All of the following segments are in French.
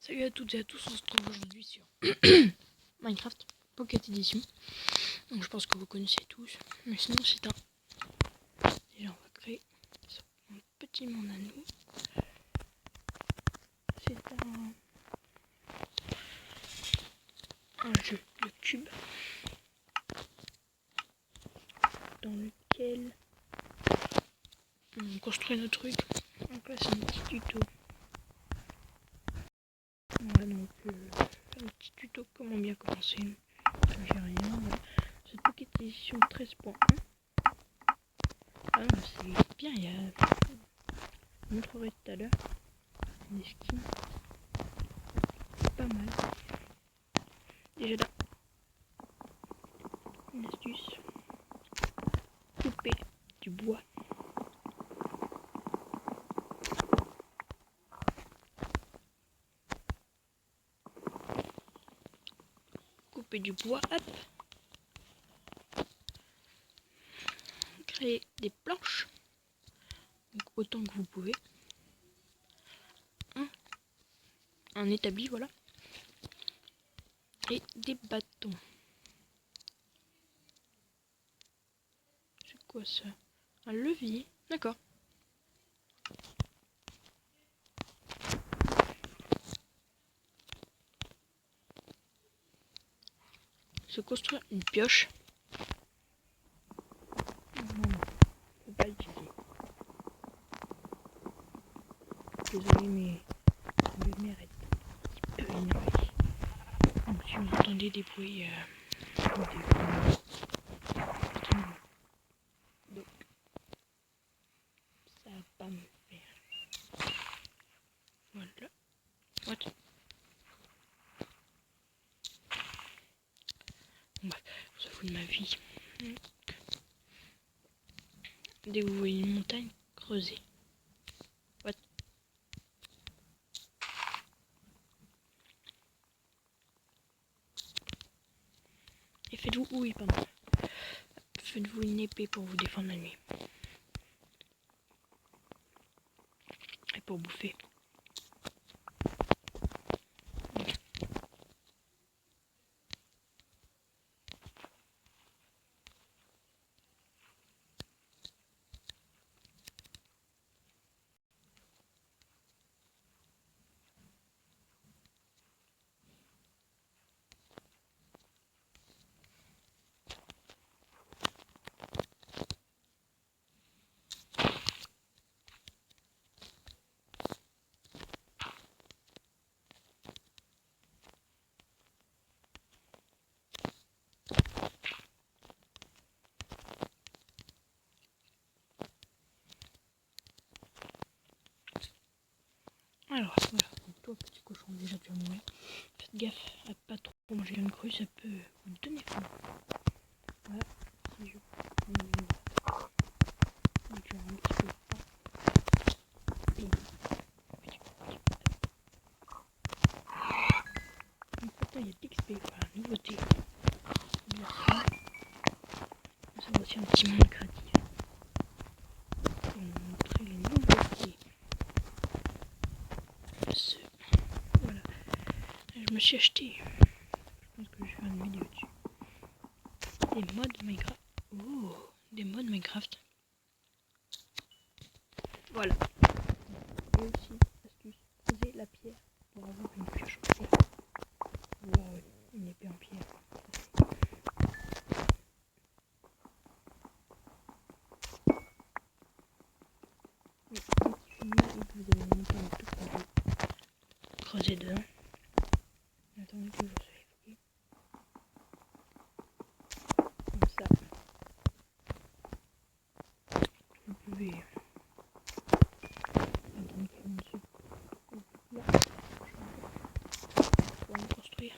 Salut à toutes et à tous, on se retrouve aujourd'hui sur Minecraft Pocket Edition. Donc je pense que vous connaissez tous, mais sinon c'est un... Déjà on va créer un petit monde à nous. C'est un jeu de cube dans lequel on construit nos trucs. Donc là c'est un petit tuto. Voilà, donc un petit tuto comment bien commencer. J'ai rien. Voilà. Cette Pocket Edition 13.1. Ah non, c'est bien, il y a... Je vous montrerai tout à l'heure. Des skins. Pas mal. Déjà là, une astuce. Couper du bois. Couper du bois, hop. Créer des planches. Donc autant que vous pouvez. Un établi, voilà. Et des bâtons. C'est quoi ça? Un levier, d'accord. Se construire une pioche. Non, faut pas l'utiliser. Désolé, mais la lumière est un petit peu énervée. Donc si vous entendez des bruits, donc ça va pas me faire. Voilà. What? Bref, ça fout de ma vie. Dès que vous voyez une montagne, creusez. What? Et faites-vous, oui, pardon. Faites-vous une épée pour vous défendre la nuit. Et pour bouffer. Alors, voilà. Donc, toi, petit cochon, déjà tu vas mourir. Faites gaffe à pas trop manger une crue, ça peut vous donner faim. Voilà, si je donc je vais un petit peu de pain. Et donc pourtant il y a de l'XP, voilà, nouveauté. Ça va aussi un petit monde créatif. Pour vous montrer les nouveautés. Voilà. Je me suis acheté. Je pense que je vais faire une vidéo dessus. Des mods Minecraft. Oh, des mods Minecraft. Voilà. Et aussi, astuce, poser la pierre pour avoir une pioche. Ou une épée en pierre. Mais dès qu'il finit et que vous avez monté un tout projet, creusez dedans. Attendez que je sois évolué. Comme ça, vous pouvez attendre qu'il monte là. Pour en construire.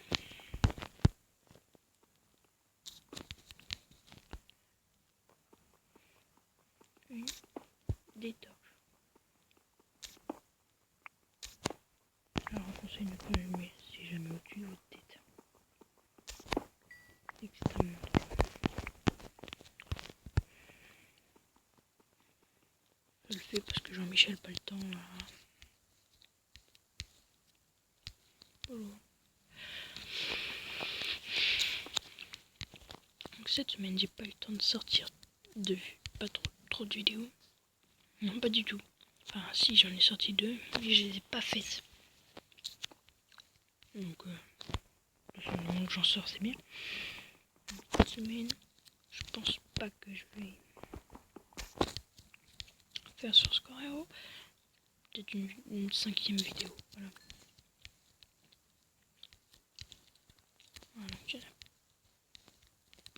Des torches. Alors on conseille de pas allumer si jamais au-dessus de votre tête. Extrêmement dangereux. Je le fais parce que Jean-Michel pas le temps là. Voilà. Donc cette semaine, j'ai pas eu le temps de sortir pas trop de vidéos. Non, pas du tout. Enfin, si, j'en ai sorti 2, mais je les ai pas faites. Donc, le moment que j'en sors, c'est bien. Cette semaine, je pense pas que je vais faire sur Score Hero. Peut-être une 5e vidéo. Voilà. Voilà, donc il n'y en a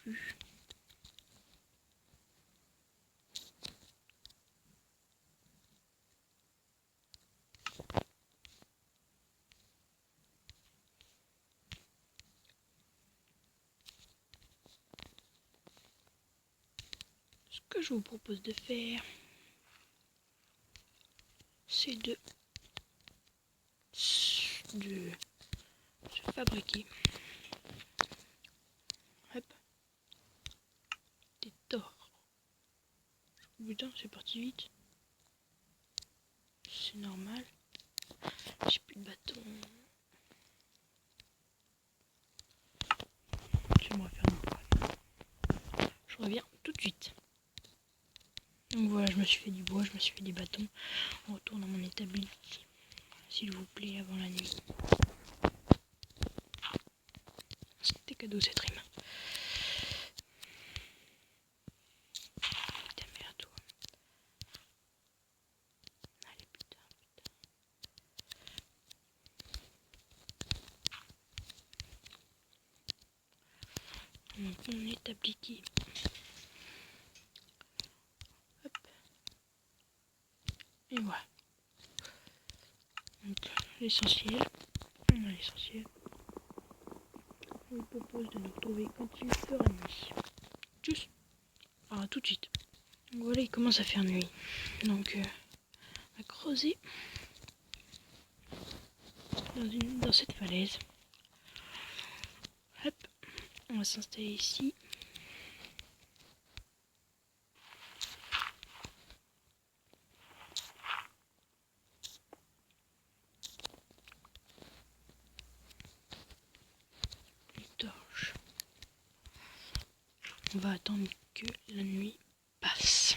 plus. Ce que je vous propose de faire, c'est de se fabriquer des torts. Putain, c'est parti vite. C'est normal. J'ai plus de bâton. J'aimerais faire un peu. Je reviens tout de suite. Donc voilà, je me suis fait du bois, je me suis fait des bâtons. On retourne à mon établi, s'il vous plaît, avant la nuit. C'était cadeau cette rime. Putain, merde, toi. Allez, putain. Donc on est appliqué. Hop. Et voilà. Donc l'essentiel. L'essentiel. On vous propose de nous retrouver quand il fera nuit. Tchuss. Ah, tout de suite. Donc voilà, il commence à faire nuit. Donc on va creuser dans cette falaise. Hop. On va s'installer ici. Torche. On va attendre que la nuit passe.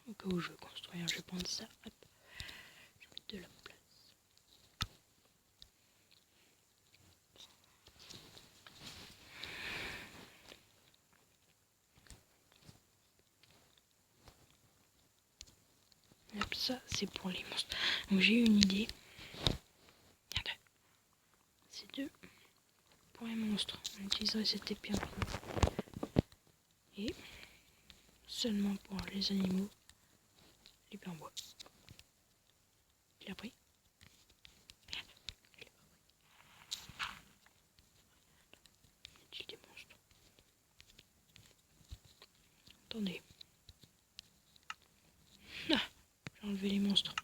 Au cas où je veux construire, je vais prendre ça. Hop. Je vais mettre de la place. Hop, ça c'est pour les monstres. Donc j'ai eu une idée. Regardez. C'est deux pour les monstres. On utiliserait cette épée en premier. Et seulement pour les animaux, l'épée en bois. Il a pris. Il des monstres. Attendez. Ah, j'ai enlevé les monstres.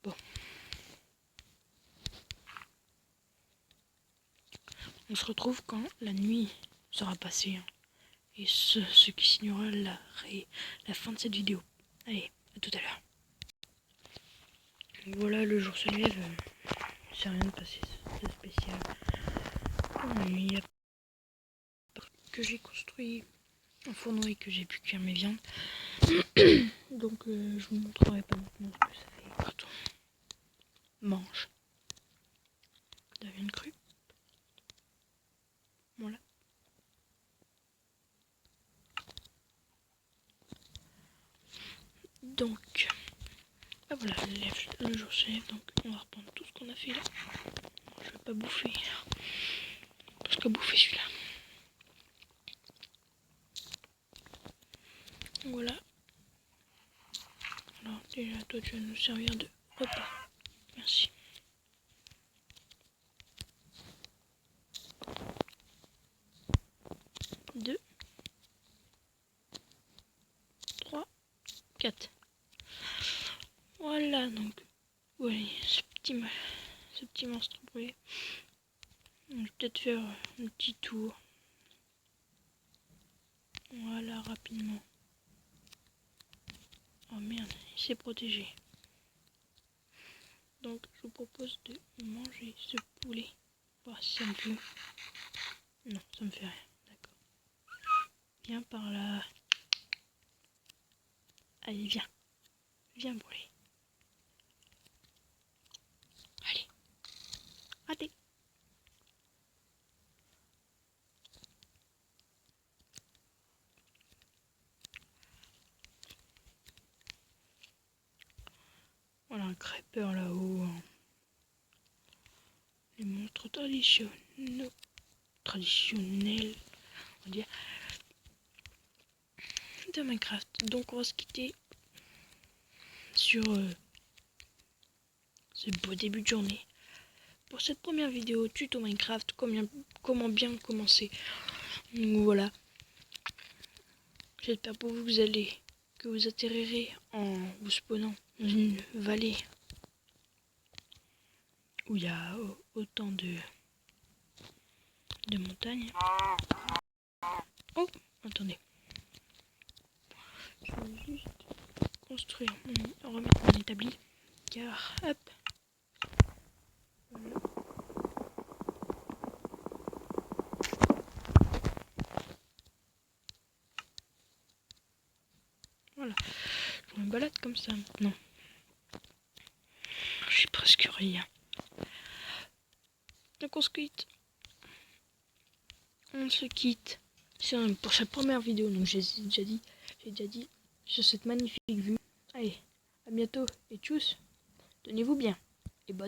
Bon. On se retrouve quand la nuit sera passée. Hein. Et ce qui signera la fin de cette vidéo. Allez, à tout à l'heure. Voilà, le jour se lève. C'est rien de passé, c'est spécial. Il y a que j'ai construit un fourneau et que j'ai pu cuire mes viandes. Donc je vous montrerai pas maintenant ce que ça fait quand on mange de la viande crue. Voilà. Donc, ah voilà, le jour se lève, donc on va reprendre tout ce qu'on a fait là. Je vais pas bouffer, parce qu'à bouffer celui-là. Voilà. Alors déjà, toi tu vas nous servir de repas. Merci. Deux. 3, 4. Voilà, donc, vous voyez ce ce petit monstre brûlé. Je vais peut-être faire un petit tour. Voilà, rapidement. Oh merde, il s'est protégé. Donc je vous propose de manger ce poulet. Voir si ça me fait. Non, ça me fait rien. D'accord. Viens par là. Allez, viens. Viens poulet. Allez. Allez. Voilà un crêpeur là-haut. Les monstres traditionnels, on va dire, de Minecraft. Donc on va se quitter sur ce beau début de journée. Pour cette première vidéo tuto Minecraft, comment bien commencer. Donc voilà. J'espère pour vous que vous atterrirez en vous spawnant dans une vallée où il y a autant de montagnes. Oh, attendez. Je vais juste construire, remettre mon établi, car hop. Voilà. Je me balade comme ça maintenant. J'ai presque rien. Donc on se quitte. On se quitte pour cette première vidéo. Donc j'ai déjà dit sur cette magnifique vue. Allez, à bientôt et tchuss. Tenez-vous bien et bonne année.